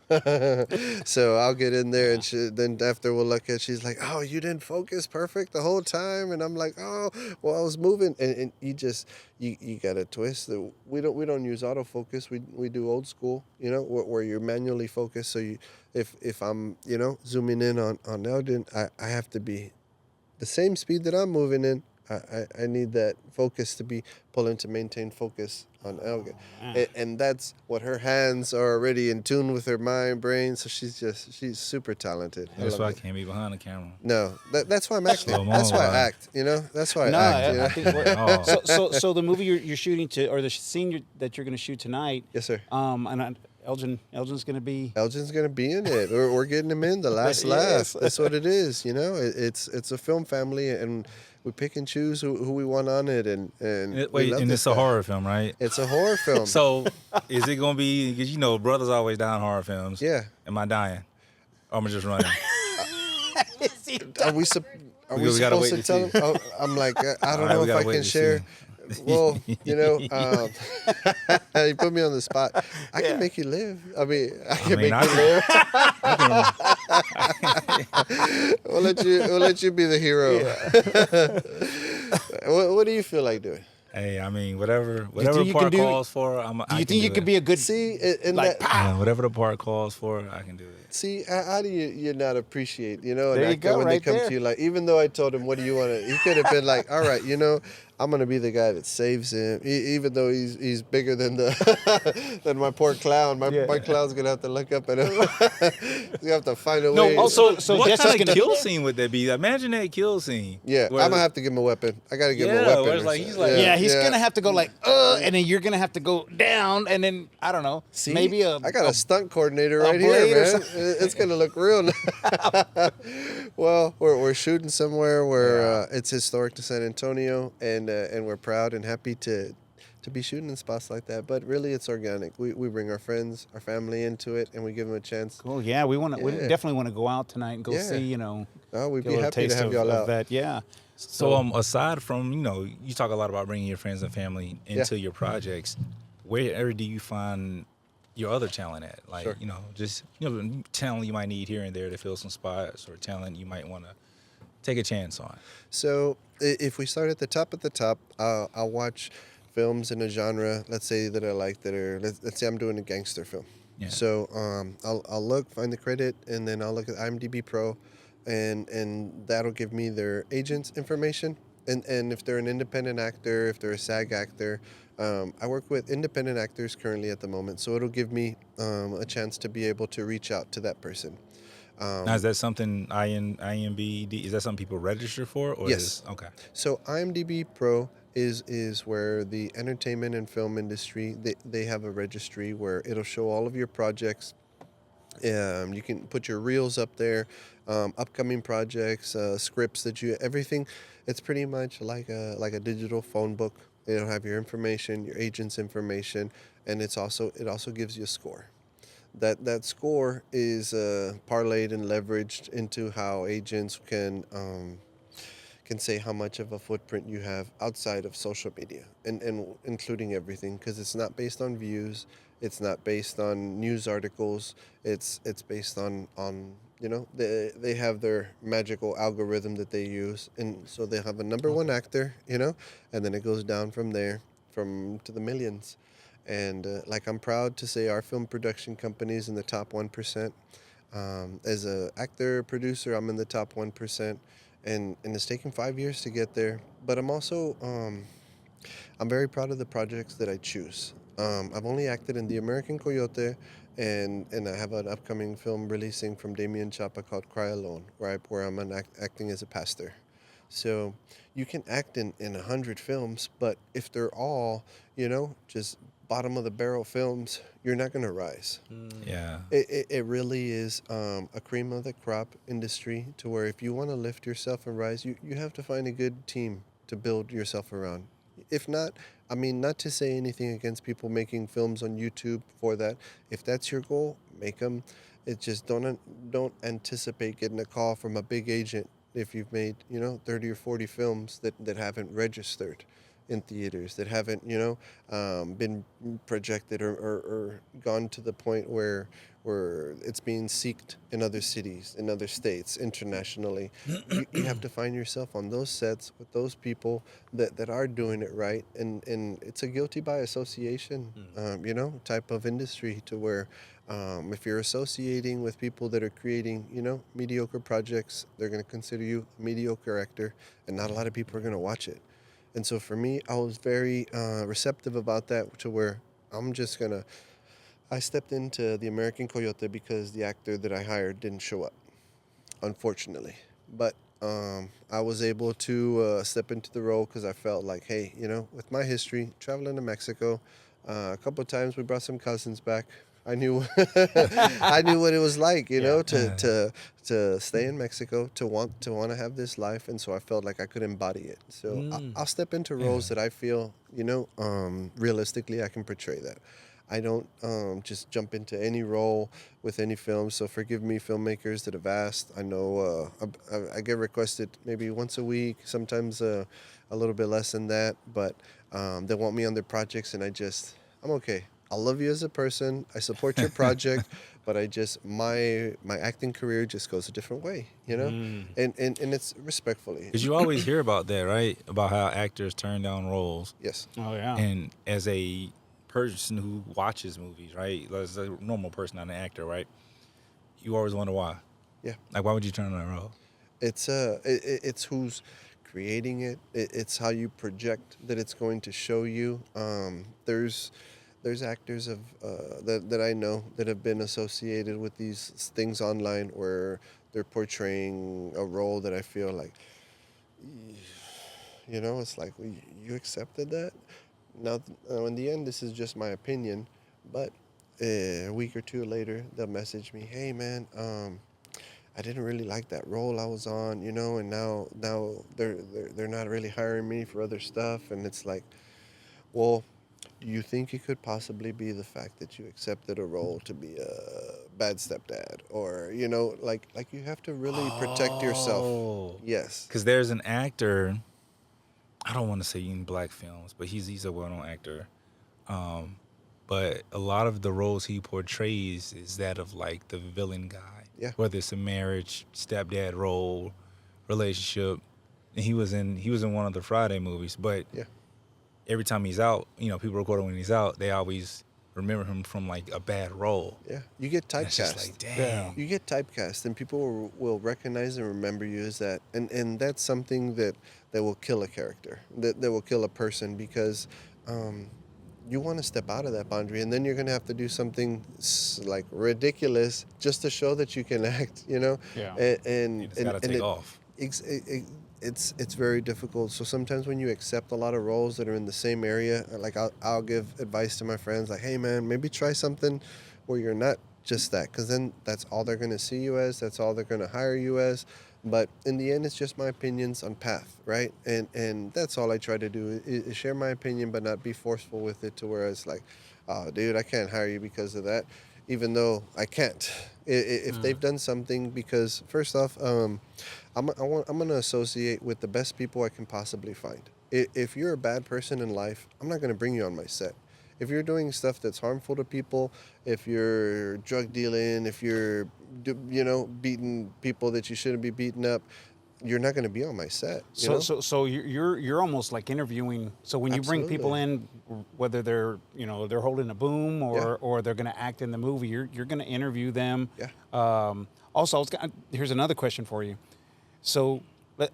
So I'll get in there, and then after we'll look at, she's like, oh, you didn't focus perfect the whole time. And I'm like, oh, well, I was moving. And you got to twist. We don't use autofocus. We do old school, where you're manually focused. So if I'm, zooming in on Elgen, I have to be the same speed that I'm moving in. I need that focus to be pulling to maintain focus on Elgen. And that's what her hands are already in tune with her mind, brain. So she's super talented. That's why I can't be behind the camera. No, that's why I'm acting. That's why I act, That's why I act. I think so the movie you're shooting or the scene that you're going to shoot tonight. Yes, sir. Elgin's going to be... Elgin's going to be in it. We're getting him in, the last laugh. That's what it is, It's a film family, and we pick and choose who we want on it. And it's a horror film, right? It's a horror film. So is it going to be... Because, brothers always die in horror films. Yeah. Am I dying? Or am I just running? Are we supposed to tell him? Oh, I'm like, I don't know if I can share... Well, you put me on the spot. I can make you live. I can make you live. We'll let you be the hero. Yeah. What do you feel like doing? Hey, whatever the part calls for, do you think you could be a good... whatever the part calls for, I can do it. See, how do you not appreciate, an there you actor go, when right they come there. to you, like, even though I told him, what do you want to... He could have been like, all right, I'm going to be the guy that saves him, even though he's bigger than than my poor clown. My clown's going to have to look up at him. He's going to have to find a way. So what Jess kind is of kill scene would that be? Imagine that kill scene. Yeah, I'm going to have to give him a weapon. I got to give him a weapon. He's like, he's going to have to go like, and then you're going to have to go down, and then, I don't know, see, maybe I got a stunt coordinator right here, man. It's going to look real now. Well, we're shooting somewhere where it's historic to San Antonio, and we're proud and happy to be shooting in spots like that. But really, it's organic. We bring our friends, our family into it, and we give them a chance. Cool. Yeah, we definitely want to go out tonight and go see. Oh, we'd be happy to have y'all out. That. Yeah. So aside from you talk a lot about bringing your friends and family into your projects. Where do you find your other talent at? Like, sure. Just talent you might need here and there to fill some spots, or talent you might want to take a chance on. So if we start at the top, I'll watch films in a genre, let's say that I like, let's say I'm doing a gangster film. Yeah. So I'll find the credit, and then I'll look at IMDb Pro, and that'll give me their agent's information. And if they're an independent actor, if they're a SAG actor, I work with independent actors currently at the moment, so it'll give me a chance to be able to reach out to that person. Now, is that something IMDb, is that something people register for? Or yes. Okay. So IMDb Pro is where the entertainment and film industry, they have a registry where it'll show all of your projects. You can put your reels up there, upcoming projects, scripts everything. It's pretty much like a digital phone book. It'll have your information, your agent's information, and it also gives you a score. That score is parlayed and leveraged into how agents can say how much of a footprint you have outside of social media, and including everything, because it's not based on views, it's not based on news articles, it's based on they have their magical algorithm that they use, and so they have a number one actor, and then it goes down from there, from to the millions. And I'm proud to say our film production company is in the top 1%. As a actor, producer, I'm in the top 1%. And it's taken 5 years to get there. But I'm also, I'm very proud of the projects that I choose. I've only acted in The American Coyote, and I have an upcoming film releasing from Damien Chapa called Cry Alone, where I'm acting as a pastor. So you can act in 100 films, but if they're all, just bottom of the barrel films, you're not going to rise. Yeah. It really is a cream of the crop industry, to where if you want to lift yourself and rise, you have to find a good team to build yourself around. If not, I mean, not to say anything against people making films on YouTube for that. If that's your goal, make them. It just don't anticipate getting a call from a big agent if you've made 30 or 40 films that haven't registered in theaters, that haven't been projected or gone to the point where it's being seeked in other cities, in other states, internationally. You have to find yourself on those sets with those people that are doing it right, and it's a guilty by association type of industry, to where if you're associating with people that are creating mediocre projects, they're going to consider you a mediocre actor, and not a lot of people are going to watch it. And so for me, I was very receptive about that, to where I stepped into The American Coyote because the actor that I hired didn't show up, unfortunately. But I was able to step into the role because I felt like, hey, with my history, traveling to Mexico, a couple of times we brought some cousins back. I knew I knew what it was like, to stay in Mexico, to want to have this life, and so I felt like I could embody it. So I'll step into roles that I feel, realistically I can portray that. I don't just jump into any role with any film. So forgive me, filmmakers that have asked. I know I get requested maybe once a week, sometimes a little bit less than that, but they want me on their projects, and I'm okay. I love you as a person. I support your project, but my acting career just goes a different way, and it's respectfully. Because you always hear about that, right? About how actors turn down roles. Yes. Oh yeah. And as a person who watches movies, right? As a normal person, not an actor, right? You always wonder why. Yeah. Like, why would you turn down a role? It's who's creating it. It's how you project that it's going to show you. There's actors that I know that have been associated with these things online, where they're portraying a role that I feel like, it's like, you accepted that? Now, in the end, this is just my opinion, but a week or two later, they'll message me, hey, man, I didn't really like that role I was on, and now they're not really hiring me for other stuff, and it's like, well, do you think it could possibly be the fact that you accepted a role to be a bad stepdad? Or, like you have to really protect yourself. Yes. Because there's an actor, I don't want to say in black films, but he's a well-known actor. But a lot of the roles he portrays is that of like the villain guy. Yeah. Whether it's a marriage, stepdad role, relationship. And he was in one of the Friday movies, but yeah. Every time he's out, people record when he's out, they always remember him from like a bad role. Yeah, you get typecast. It's just like, dang. You get typecast, and people will recognize and remember you as that, and that's something that will kill a character, that will kill a person, because you want to step out of that boundary, and then you're going to have to do something like ridiculous just to show that you can act, Yeah. And you just got to take off. it's very difficult. So sometimes when you accept a lot of roles that are in the same area, like I'll give advice to my friends, like, hey man, maybe try something where you're not just that, because then that's all they're going to see you as, that's all they're going to hire you as. But in the end, it's just my opinions on path, right? And that's all I try to do is share my opinion, but not be forceful with it to where it's like, oh dude, I can't hire you because of that, even though I can't. If they've done something, because first off, I'm going to associate with the best people I can possibly find. If you're a bad person in life, I'm not going to bring you on my set. If you're doing stuff that's harmful to people, if you're drug dealing, if you're, beating people that you shouldn't be beating up, you're not going to be on my set. So you're almost like interviewing. So when you bring people in, whether they're they're holding a boom or they're going to act in the movie, you're going to interview them. Yeah. Also, here's another question for you. So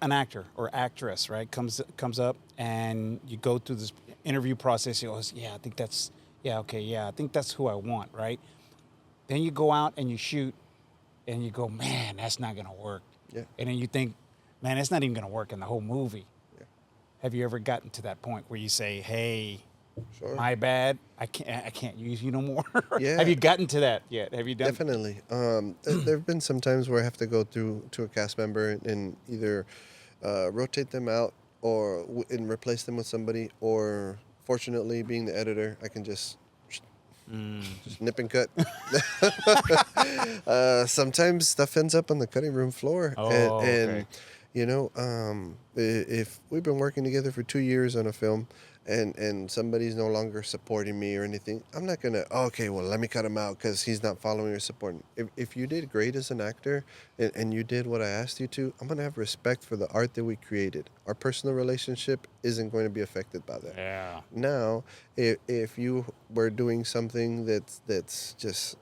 an actor or actress, right, comes up and you go through this interview process. You go, I think that's I think that's who I want, right? Then you go out and you shoot, and you go, man, that's not going to work. Yeah. And then you think, man, it's not even going to work in the whole movie. Yeah. Have you ever gotten to that point where you say, hey, sure, my bad, I can't use you no more? Yeah. Have you gotten to that yet? Have you done? Definitely. There have been some times where I have to go to a cast member and either rotate them out and replace them with somebody, or fortunately, being the editor, I can just nip and cut. Sometimes stuff ends up on the cutting room floor. And if we've been working together for 2 years on a film and somebody's no longer supporting me or anything, I'm not going to, okay, well, let me cut him out because he's not following or supporting. If you did great as an actor and you did what I asked you to, I'm going to have respect for the art that we created. Our personal relationship isn't going to be affected by that. Yeah. Now, if you were doing something that's just,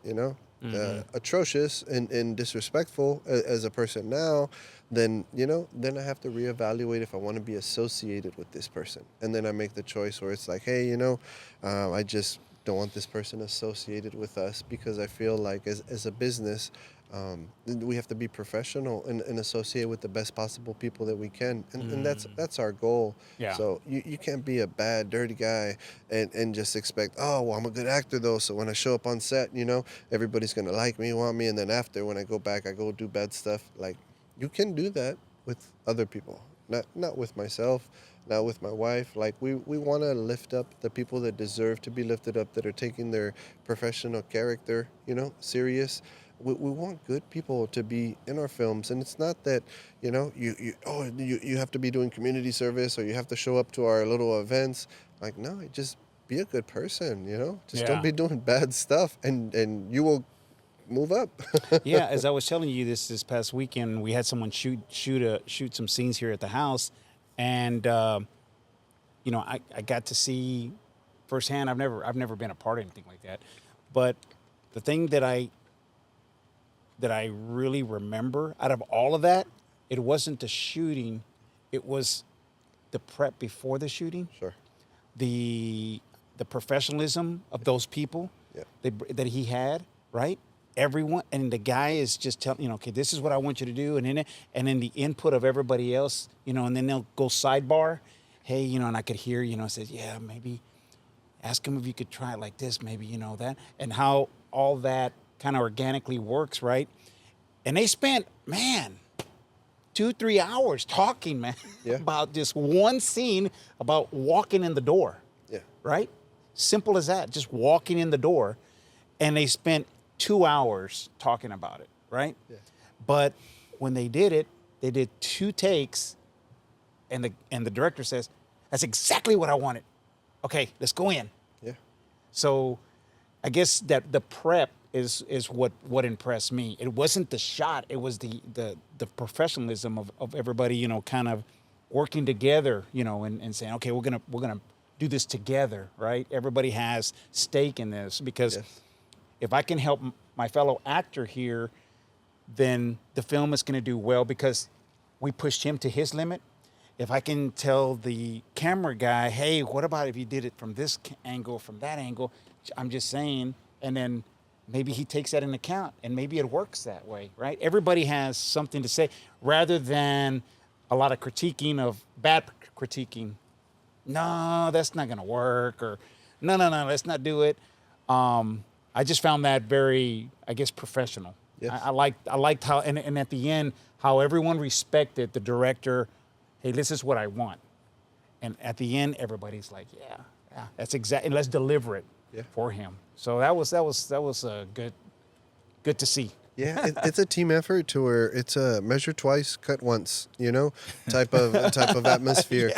atrocious and disrespectful as a person now, then I have to reevaluate if I want to be associated with this person. And then I make the choice where it's like, hey, I just don't want this person associated with us, because I feel like as a business, we have to be professional and associate with the best possible people that we can. And that's our goal. Yeah. So you can't be a bad, dirty guy and just expect, oh, well, I'm a good actor though, so when I show up on set, everybody's going to like me, want me. And then after, when I go back, I go do bad stuff. Like, you can do that with other people, not with myself, not with my wife. Like, we want to lift up the people that deserve to be lifted up, that are taking their professional character, serious. We want good people to be in our films. And it's not that, you have to be doing community service or you have to show up to our little events. Like, no, just be a good person, Just don't be doing bad stuff and you will move up. Yeah, as I was telling you this past weekend, we had someone shoot some scenes here at the house, and I got to see firsthand. I've never been a part of anything like that, but the thing that I really remember out of all of that, it wasn't the shooting, it was the prep before the shooting. Sure. The professionalism of those people that he had, right? Everyone, and the guy is just telling, okay, this is what I want you to do, and then the input of everybody else, and then they'll go sidebar, hey, and I could hear, says, yeah, maybe ask him if you could try it like this, maybe, that, and how all that kind of organically works, right? And they spent, 2-3 hours talking, man, about this one scene about walking in the door. Yeah. Right? Simple as that, just walking in the door, and they spent 2 hours talking about it, right? Yeah. But when they did 2 takes, and the director says, that's exactly what I wanted. Okay, let's go in. Yeah. So I guess that the prep is what impressed me. It wasn't the shot, it was the professionalism of everybody, kind of working together, and saying, okay, we're gonna do this together, right? Everybody has stake in this, because if I can help my fellow actor here, then the film is going to do well, because we pushed him to his limit. If I can tell the camera guy, hey, what about if you did it from this angle, from that angle? I'm just saying, and then maybe he takes that into account, and maybe it works that way, right? Everybody has something to say, rather than a lot of critiquing of bad critiquing. No, that's not going to work, or no, let's not do it. I just found that very, I guess, professional. Yes. I liked how, and at the end, how everyone respected the director. Hey, this is what I want. And at the end, everybody's like, yeah, that's exactly, and let's deliver it for him. So that was good to see. Yeah, it's a team effort to where it's a measure twice, cut once, type of atmosphere.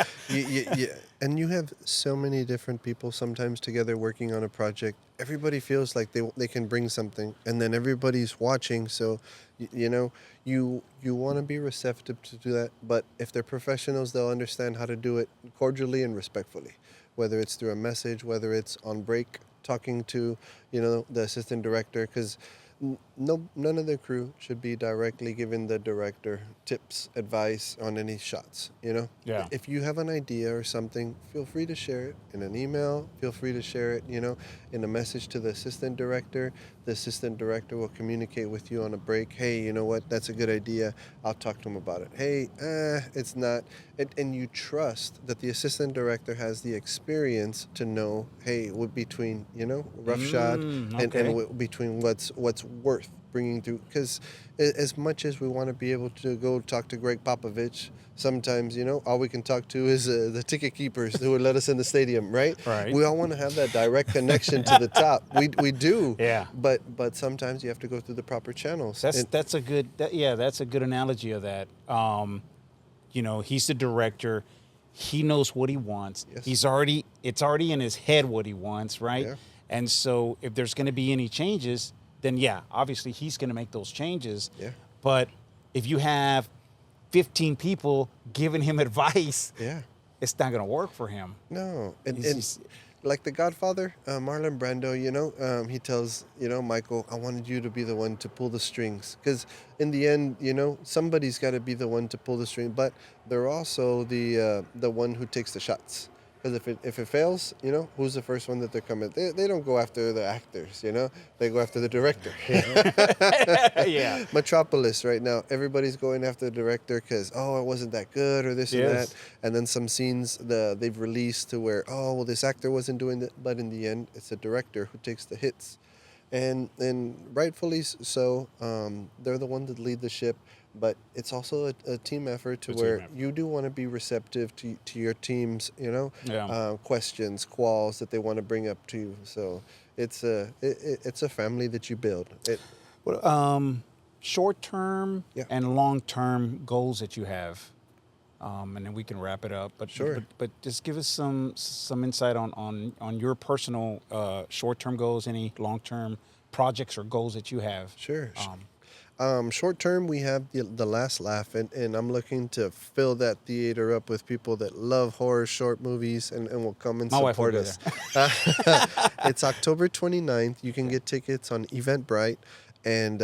And you have so many different people sometimes together working on a project. Everybody feels like they can bring something, and then everybody's watching. So, you want to be receptive to do that. But if they're professionals, they'll understand how to do it cordially and respectfully, whether it's through a message, whether it's on break, talking to, the assistant director, because none of the crew should be directly giving the director tips, advice on any shots, Yeah. If you have an idea or something, feel free to share it in an email. Feel free to share it, in a message to the assistant director. The assistant director will communicate with you on a break. Hey, you know what? That's a good idea. I'll talk to him about it. Hey, it's not. And you trust that the assistant director has the experience to know, hey, between, rough shot and between what's worth bringing through. Because as much as we want to be able to go talk to Greg Popovich, sometimes, all we can talk to is the ticket keepers who would let us in the stadium, right? Right. We all want to have that direct connection to the top. We do. Yeah. But sometimes you have to go through the proper channels. That's a good analogy of that. He's the director. He knows what he wants. Yes. It's already in his head what he wants, right? Yeah. And so if there's going to be any changes, then obviously he's going to make those changes. Yeah. But if you have 15 people giving him advice, it's not going to work for him. No. And like The Godfather, Marlon Brando, he tells, Michael, I wanted you to be the one to pull the strings. Because in the end, somebody's got to be the one to pull the string. But they're also the one who takes the shots. Because if it fails, who's the first one that they're coming? They don't go after the actors, They go after the director. Yeah. Metropolis right now, everybody's going after the director because, it wasn't that good or this and that. And then some scenes they've released to where, this actor wasn't doing that. But in the end, it's the director who takes the hits. And rightfully so, they're the one that lead the ship. But it's also a team effort to where you do want to be receptive to your team's, questions, quals that they want to bring up to you. So it's a family that you build. Short-term and long-term goals that you have, and then we can wrap it up. But sure. But just give us some insight on your personal short-term goals, any long-term projects or goals that you have. Sure. Short term, we have the Last Laugh, and I'm looking to fill that theater up with people that love horror short movies and will come and support us. It's October 29th. You can get tickets on Eventbrite, and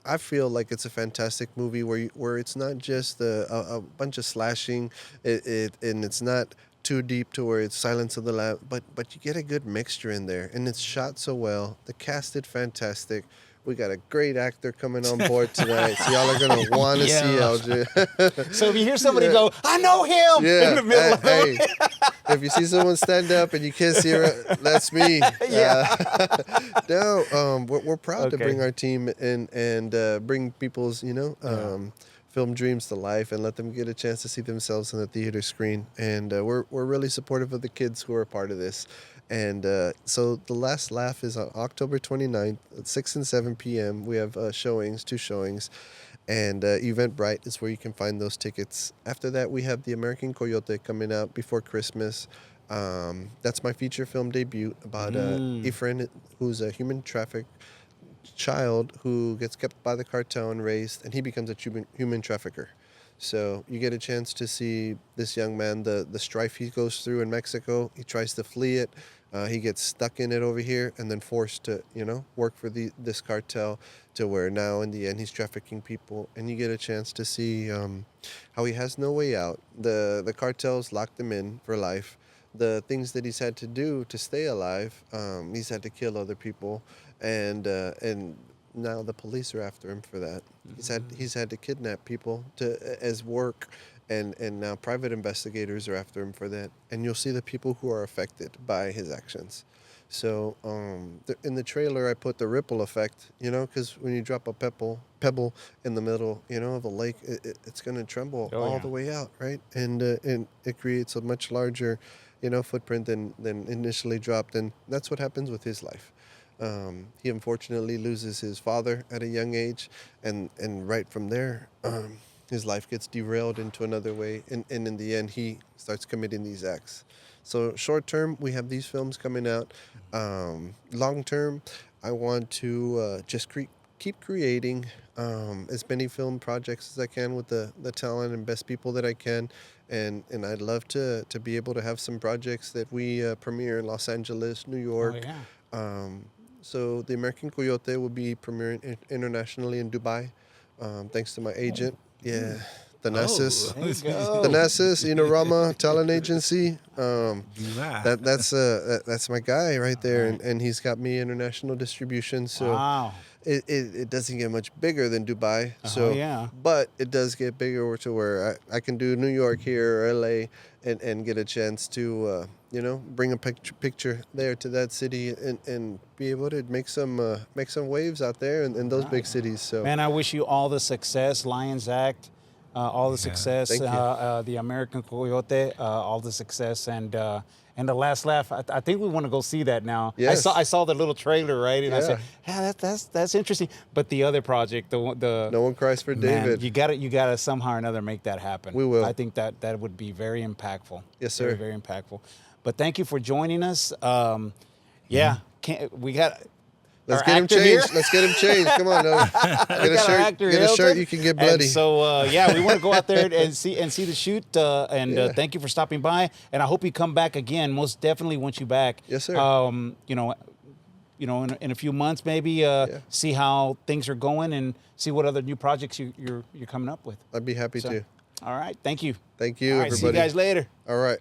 I feel like it's a fantastic movie where it's not just a bunch of slashing, and it's not too deep to where it's Silence of the Lambs, but you get a good mixture in there, and it's shot so well. The cast did fantastic. We got a great actor coming on board tonight, so y'all are going to want to see LG. So if you hear somebody go, I know him, in the middle of it. If you see someone stand up and you can't see her, that's me. We're proud to bring our team in and bring people's, film dreams to life and let them get a chance to see themselves on the theater screen. And we're really supportive of the kids who are a part of this. And so The Last Laugh is on October 29th at 6 and 7 p.m. We have two showings. And Eventbrite is where you can find those tickets. After that, we have The American Coyote coming out before Christmas. That's my feature film debut about Efren, who's a human trafficked child who gets kept by the cartel and raised, and he becomes a human trafficker. So you get a chance to see this young man, the strife he goes through in Mexico. He tries to flee it. He gets stuck in it over here and then forced to, work for this cartel to where now in the end he's trafficking people. And you get a chance to see how he has no way out. The cartels locked him in for life. The things that he's had to do to stay alive, he's had to kill other people. And now the police are after him for that. He's had to kidnap people as work, and now private investigators are after him for that. And you'll see the people who are affected by his actions. So in the trailer, I put the ripple effect, because when you drop a pebble in the middle, of a lake, it's going to tremble all the way out, right? And it creates a much larger, footprint than initially dropped. And that's what happens with his life. He unfortunately loses his father at a young age, and right from there, his life gets derailed into another way, and in the end, he starts committing these acts. So short term, we have these films coming out. Long term, I want to just keep creating as many film projects as I can with the talent and best people that I can. And I'd love to be able to have some projects that we premiere in Los Angeles, New York. Oh, yeah. So the American Coyote will be premiering internationally in Dubai, thanks to my agent. Yeah. Thanasis, Rama Talent Agency. That's my guy right there, and he's got me international distribution. So wow. It doesn't get much bigger than Dubai. But it does get bigger to where I can do New York here or LA and get a chance to bring a picture there to that city and be able to make some waves out there in those big cities. So man, I wish you all the success, Lionsact. All the success, the American Coyote, all the success, and the last laugh. I think we want to go see that now. Yes. I saw the little trailer, right? And I said, yeah, that's interesting. But the other project, the No One Cries for David. You gotta somehow or another make that happen. We will. I think that would be very impactful. Yes, sir. Very, very impactful. But thank you for joining us. We got. Let's get him changed. Let's get him changed. Come on, no. Get a shirt. You can get bloody. And so we want to go out there and see the shoot. Thank you for stopping by. And I hope you come back again. Most definitely want you back. Yes, sir. In a few months maybe. See how things are going and see what other new projects you're coming up with. I'd be happy to. All right. Thank you. Thank you, all right, everybody. See you guys later. All right.